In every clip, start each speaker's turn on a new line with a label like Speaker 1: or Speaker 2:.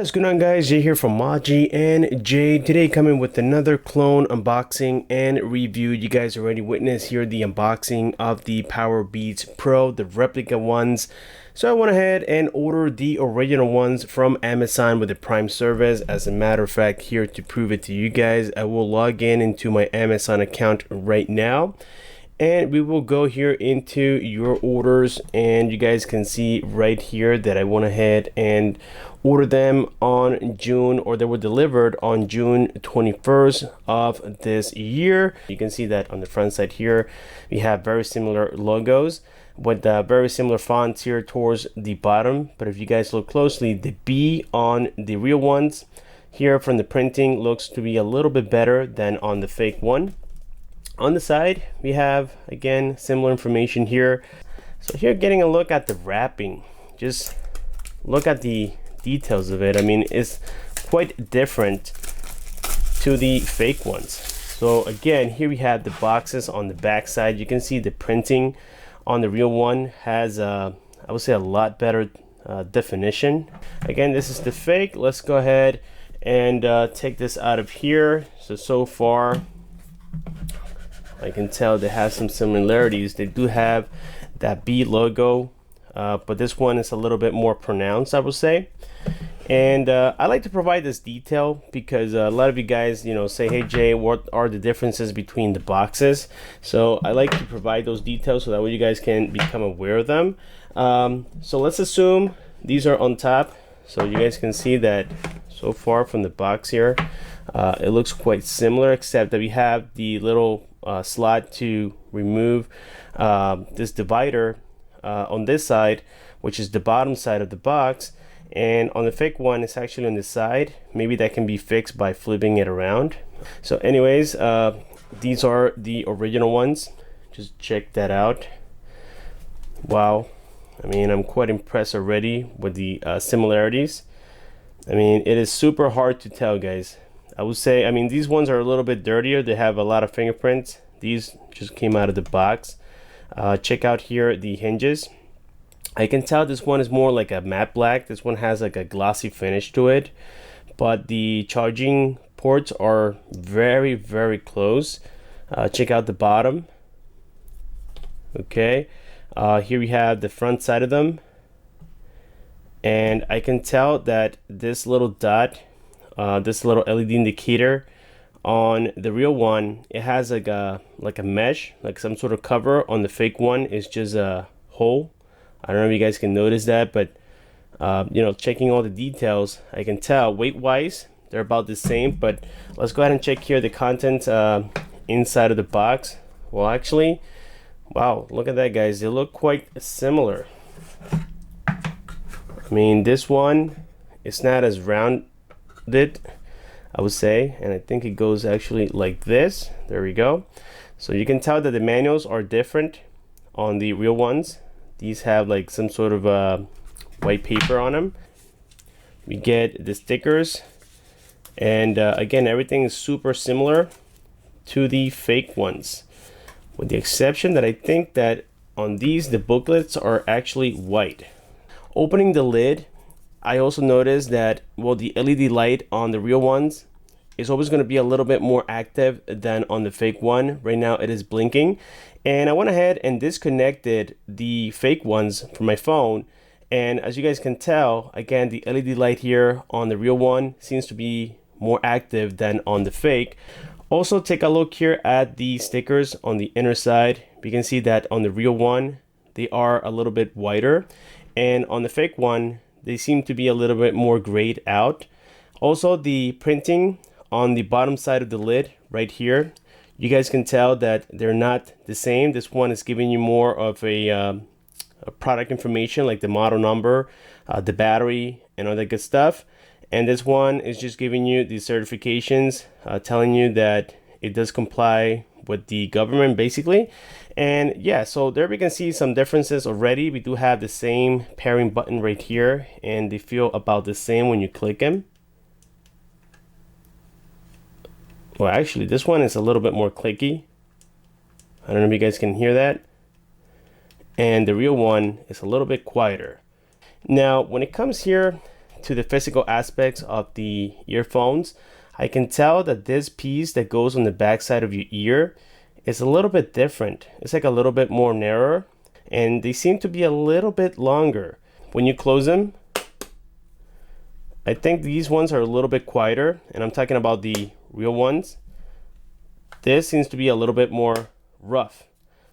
Speaker 1: What is going on, guys? Jay here from Maji and Jay. Today coming with another clone unboxing and review. You guys already witnessed here the unboxing of the Powerbeats Pro, the replica ones. So I went ahead and ordered the original ones from Amazon with the Prime service. As a matter of fact, here to prove it to you guys, I will log in into my Amazon account right now. And we will go here into your orders, and you guys can see right here that I went ahead and ordered them on June, or they were delivered on June 21st of this year. You can see that on the front side here, we have very similar logos with very similar fonts here towards the bottom. But if you guys look closely, the B on the real ones here from the printing looks to be a little bit better than on the fake one. On the side, we have, again, similar information here. So here, getting a look at the wrapping, just look at the details of it. I mean, it's quite different to the fake ones. So again, here we have the boxes on the back side. You can see the printing on the real one has, I would say, a lot better definition. Again, this is the fake. Let's go ahead and take this out of here. So far, I can tell they have some similarities. They do have that B logo, but this one is a little bit more pronounced, I would say. And I like to provide this detail because a lot of you guys, say, hey Jay, what are the differences between the boxes? So I like to provide those details so that way you guys can become aware of them. So let's assume these are on top. So you guys can see that so far from the box here, it looks quite similar, except that we have the little slot to remove this divider on this side, which is the bottom side of the box, and on the fake one it's actually on the side. Maybe that can be fixed by flipping it around. So anyways, these are the original ones. Just check that out. Wow, I mean, I'm quite impressed already with the similarities. I mean, it is super hard to tell, guys. I would say, I mean, these ones are a little bit dirtier. They have a lot of fingerprints. These just came out of the box. Check out here the hinges. I can tell this one is more like a matte black. This one has like a glossy finish to it. But the charging ports are very, very close. Check out the bottom. Okay. Here we have the front side of them. And I can tell that this little dot, this little LED indicator on the real one, it has like a mesh, like some sort of cover. On the fake one is just a hole. I don't know if you guys can notice that, but checking all the details, I can tell weight wise they're about the same. But let's go ahead and check here the contents inside of the box. Well, actually, wow, look at that, guys. They look quite similar. I mean, this one is not as rounded, I would say, and I think it goes actually like this. There we go. So you can tell that the manuals are different on the real ones. These have like some sort of white paper on them. We get the stickers, and again, everything is super similar to the fake ones, with the exception that I think that on these the booklets are actually white. Opening the lid, I also noticed that, well, the LED light on the real ones is always going to be a little bit more active than on the fake one. Right now it is blinking, and I went ahead and disconnected the fake ones from my phone, and as you guys can tell, again, the LED light here on the real one seems to be more active than on the fake. Also, take a look here at the stickers on the inner side. You can see that on the real one they are a little bit whiter, and on the fake one they seem to be a little bit more grayed out. Also, the printing on the bottom side of the lid right here, you guys can tell that they're not the same. This one is giving you more of a product information, like the model number, the battery, and all that good stuff. And this one is just giving you the certifications, telling you that it does comply with the government, basically. And yeah, so there we can see some differences already. We do have the same pairing button right here, and they feel about the same when you click them. Well, actually, this one is a little bit more clicky. I don't know if you guys can hear that. And the real one is a little bit quieter. Now, when it comes here to the physical aspects of the earphones, I can tell that this piece that goes on the back side of your ear is a little bit different. It's like a little bit more narrower, and they seem to be a little bit longer. When you close them, I think these ones are a little bit quieter, and I'm talking about the real ones. This seems to be a little bit more rough.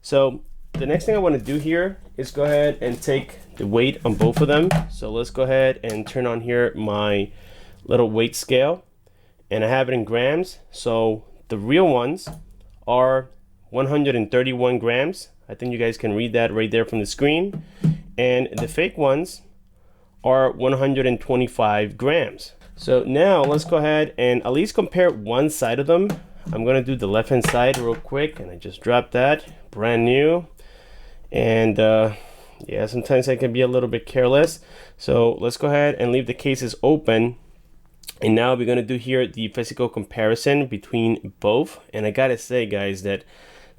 Speaker 1: So the next thing I want to do here is go ahead and take the weight on both of them. So let's go ahead and turn on here my little weight scale, and I have it in grams. So the real ones are 131 grams. I think you guys can read that right there from the screen. And the fake ones are 125 grams. So now let's go ahead and at least compare one side of them. I'm gonna do the left hand side real quick, and I just dropped that, brand new. And yeah, sometimes I can be a little bit careless. So let's go ahead and leave the cases open. And now we're gonna do here the physical comparison between both. And I gotta say, guys, that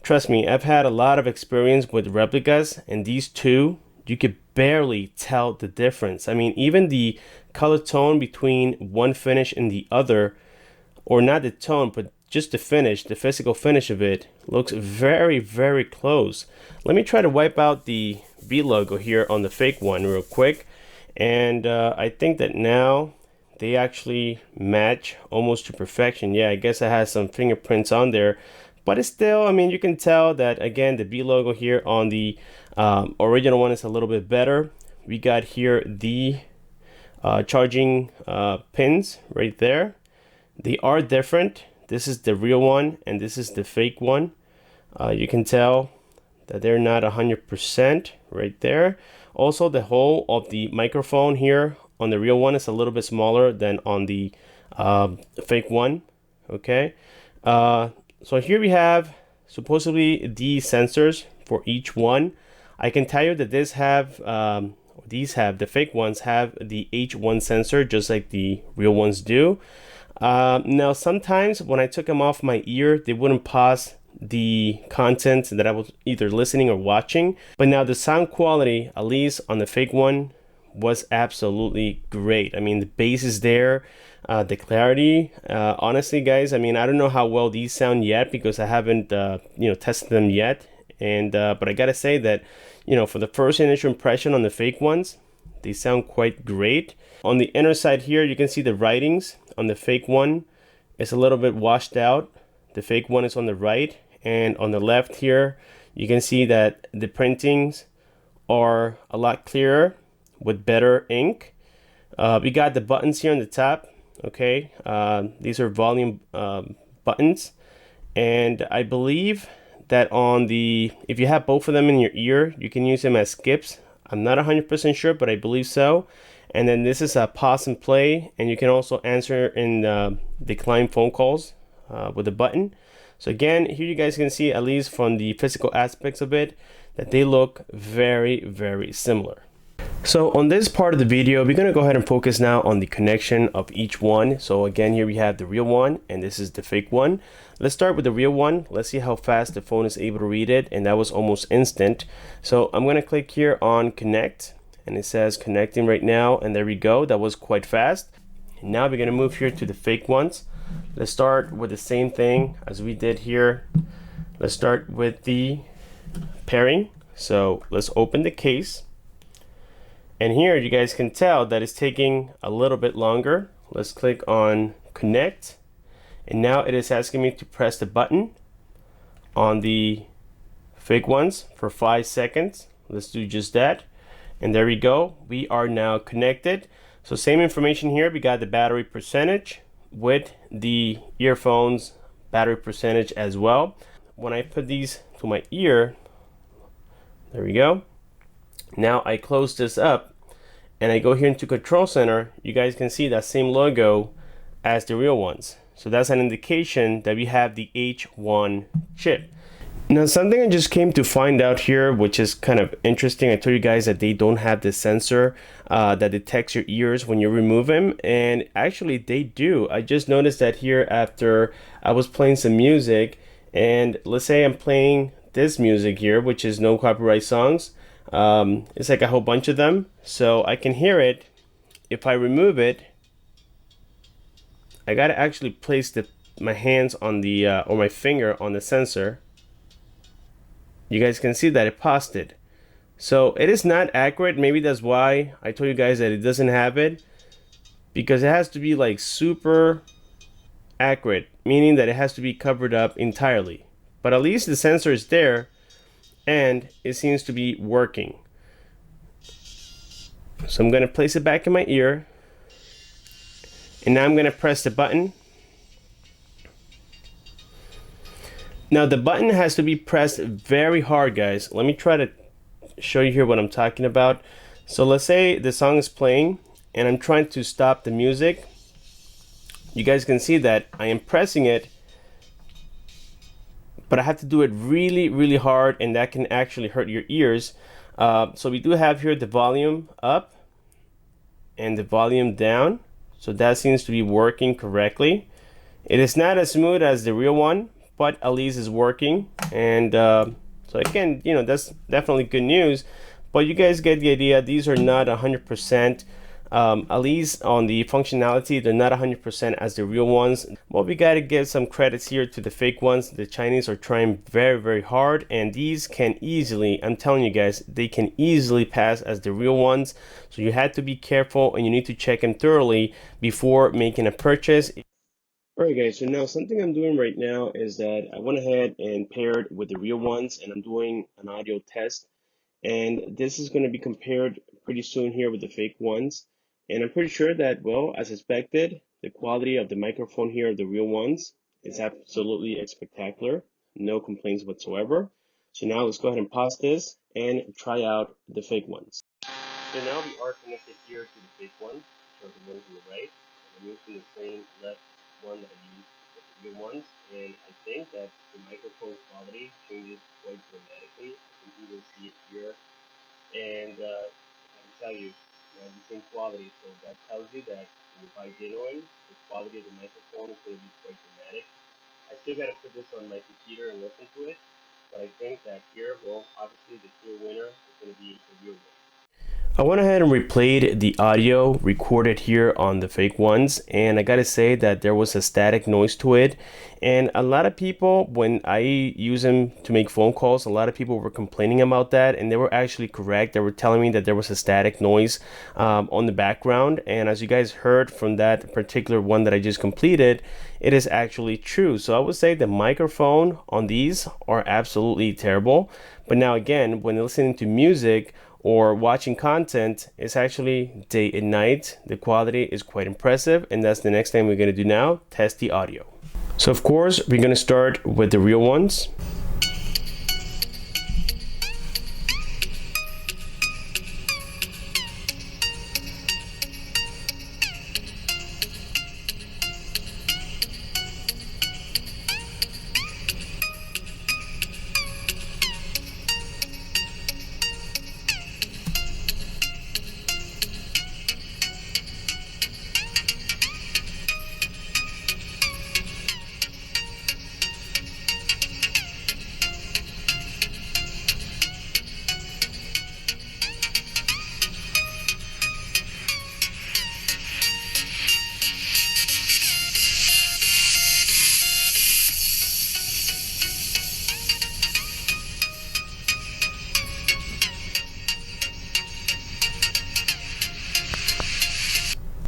Speaker 1: trust me, I've had a lot of experience with replicas, and these two, you could barely tell the difference. I mean, even the color tone between one finish and the other, or not the tone, but just the finish, the physical finish of it, looks very, very close. Let me try to wipe out the B logo here on the fake one real quick. And I think that now they actually match almost to perfection. Yeah, I guess I have some fingerprints on there, but it's still, I mean, you can tell that, again, the B logo here on the original one is a little bit better. We got here the charging pins right there. They are different. This is the real one and this is the fake one. You can tell that they're not 100% right there. Also, the hole of the microphone here on the real one is a little bit smaller than on the fake one. Okay, so here we have supposedly the sensors for each one. I can tell you that these have the fake ones have the H1 sensor just like the real ones do. Now sometimes when I took them off my ear, they wouldn't pause the content that I was either listening or watching. But now the sound quality, at least on the fake one, was absolutely great. I mean, the bass is there, the clarity, honestly, guys, I mean, I don't know how well these sound yet because I haven't tested them yet. And but I gotta say that, for the first initial impression on the fake ones, they sound quite great. On the inner side here, you can see the writings on the fake one is a little bit washed out. The fake one is on the right, and on the left here, you can see that the printings are a lot clearer with better ink. We got the buttons here on the top. Okay, these are volume buttons, and I believe that if you have both of them in your ear, you can use them as skips. I'm not 100% sure, but I believe so. And then this is a pause and play, and you can also answer and decline phone calls with a button. So again, here you guys can see, at least from the physical aspects of it, that they look very, very similar. So on this part of the video, we're going to go ahead and focus now on the connection of each one. So again, here we have the real one and this is the fake one. Let's start with the real one. Let's see how fast the phone is able to read it, and that was almost instant. So I'm going to click here on connect, and it says connecting right now, and there we go. That was quite fast. And now we're going to move here to the fake ones. Let's start with the same thing as we did here. Let's start with the pairing. So let's open the case. And here you guys can tell that it's taking a little bit longer. Let's click on connect. And now it is asking me to press the button on the fake ones for 5 seconds. Let's do just that. And there we go. We are now connected. So same information here. We got the battery percentage with the earphones battery percentage as well. When I put these to my ear, there we go. Now I close this up and I go here into control center. You guys can see that same logo as the real ones. So that's an indication that we have the H1 chip. Now something I just came to find out here, which is kind of interesting. I told you guys that they don't have the sensor that detects your ears when you remove them, and actually they do. I just noticed that here after I was playing some music, and let's say I'm playing this music here, which is no copyright songs. It's like a whole bunch of them, so I can hear it if I remove it, I gotta actually place my hands on the or my finger on the sensor. You guys can see that it paused it. So it is not accurate. Maybe that's why I told you guys that it doesn't have it, because it has to be like super accurate, meaning that it has to be covered up entirely. But at least the sensor is there and it seems to be working. So I'm going to place it back in my ear, and now I'm going to press the button. Now the button has to be pressed very hard, guys. Let me try to show you here what I'm talking about. So let's say the song is playing and I'm trying to stop the music. You guys can see that I am pressing it, but I have to do it really, really hard, and that can actually hurt your ears. So we do have here the volume up and the volume down. So that seems to be working correctly. It is not as smooth as the real one, but at least it's working. And so again, you know, that's definitely good news. But you guys get the idea. These are not 100%. At least on the functionality, they're not 100% as the real ones. Well, we got to give some credits here to the fake ones. The Chinese are trying very, very hard, and these can easily, I'm telling you guys, they can easily pass as the real ones. So you have to be careful, and you need to check them thoroughly before making a purchase. Alright guys, so now something I'm doing right now is that I went ahead and paired with the real ones, and I'm doing an audio test. And this is going to be compared pretty soon here with the fake ones. And I'm pretty sure that, well, as expected, the quality of the microphone here of the real ones is absolutely spectacular. No complaints whatsoever. So now let's go ahead and pause this and try out the fake ones. So now we are connected here to the fake ones, so the ones on the right. And I'm using the same left one that I used with the real ones. And I think that the microphone quality changes quite dramatically. You can even see it here. And I can tell you, they have the same quality, so that tells you that when you buy genuine, the quality of the microphone is going to be quite dramatic. I still got to put this on my computer and listen to it, but I think that here, well, obviously the clear winner is going to be the real one. I went ahead and replayed the audio recorded here on the fake ones, and I gotta say that there was a static noise to it. And a lot of people, when I use them to make phone calls, a lot of people were complaining about that, and they were actually correct. They were telling me that there was a static noise on the background, and as you guys heard from that particular one that I just completed, it is actually true. So I would say the microphone on these are absolutely terrible. But now again, when listening to music or watching content, it's actually day and night. The quality is quite impressive, and that's the next thing we're going to do now, test the audio. So of course, we're going to start with the real ones.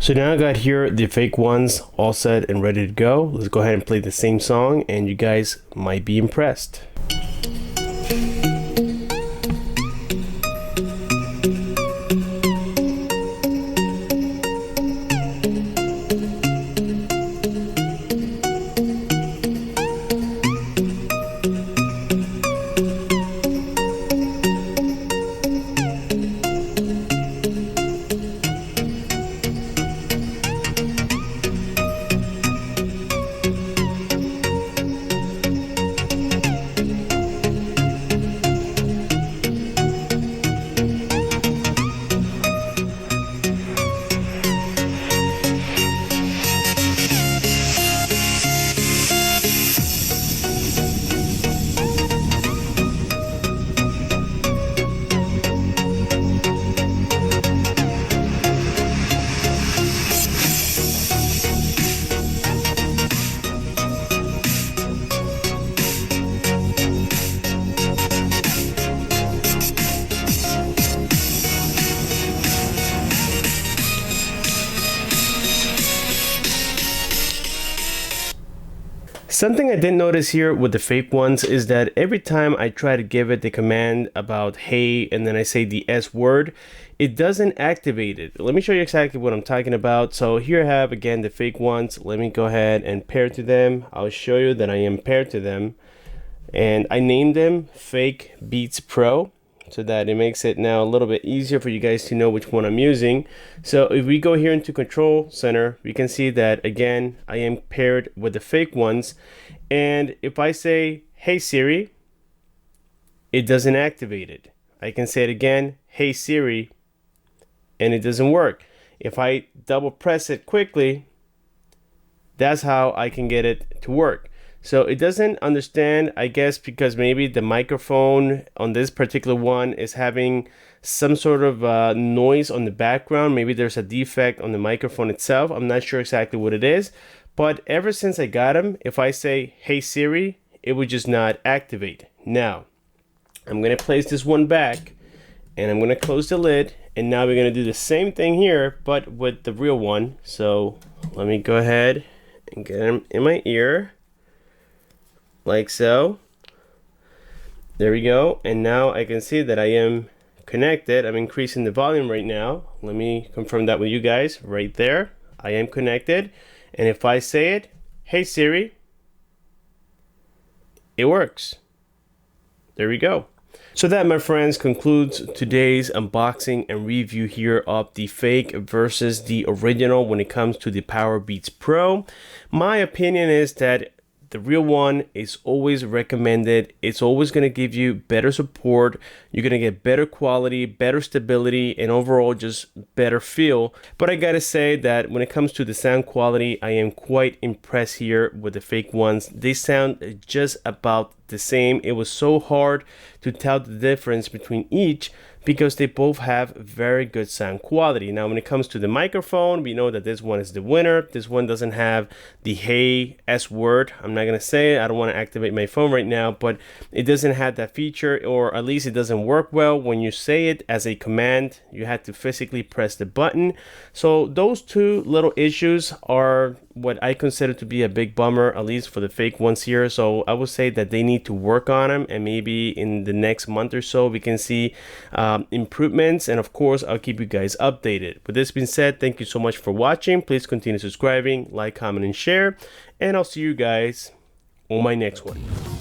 Speaker 1: So now I got here the fake ones all set and ready to go. Let's go ahead and play the same song, and you guys might be impressed. Something I didn't notice here with the fake ones is that every time I try to give it the command about hey and then I say the S word, it doesn't activate it. Let me show you exactly what I'm talking about. So here I have again the fake ones. Let me go ahead and pair to them. I'll show you that I am paired to them, and I named them Fake Beats Pro, so that it makes it now a little bit easier for you guys to know which one I'm using. So if we go here into Control Center, we can see that again I am paired with the fake ones, and if I say hey Siri, it doesn't activate it. I can say it again, hey Siri, and it doesn't work. If I double press it quickly, that's how I can get it to work. So it doesn't understand, I guess, because maybe the microphone on this particular one is having some sort of noise on the background. Maybe there's a defect on the microphone itself. I'm not sure exactly what it is. But ever since I got them, if I say, hey Siri, it would just not activate. Now, I'm going to place this one back, and I'm going to close the lid. And now we're going to do the same thing here, but with the real one. So let me go ahead and get them in my ear. Like so. There we go. And now I can see that I am connected. I'm increasing the volume right now. Let me confirm that with you guys right there. I am connected. And if I say it, hey Siri, it works. There we go. So that, my friends, concludes today's unboxing and review here of the fake versus the original when it comes to the Powerbeats Pro. My opinion is that the real one is always recommended. It's always going to give you better support. You're going to get better quality, better stability, and overall just better feel. But I gotta say that when it comes to the sound quality, I am quite impressed here with the fake ones. They sound just about the same. It was so hard to tell the difference between each because they both have very good sound quality. Now, when it comes to the microphone, we know that this one is the winner. This one doesn't have the hey S word. I'm not gonna say it. I don't want to activate my phone right now, but it doesn't have that feature, or at least it doesn't work well when you say it as a command. You had to physically press the button. So those two little issues are what I consider to be a big bummer, at least for the fake ones here. So I would say that they need to work on them, and maybe in the next month or so we can see improvements, and of course I'll keep you guys updated. With this being said, thank you so much for watching. Please continue subscribing, like, comment, and share, and I'll see you guys on my next one.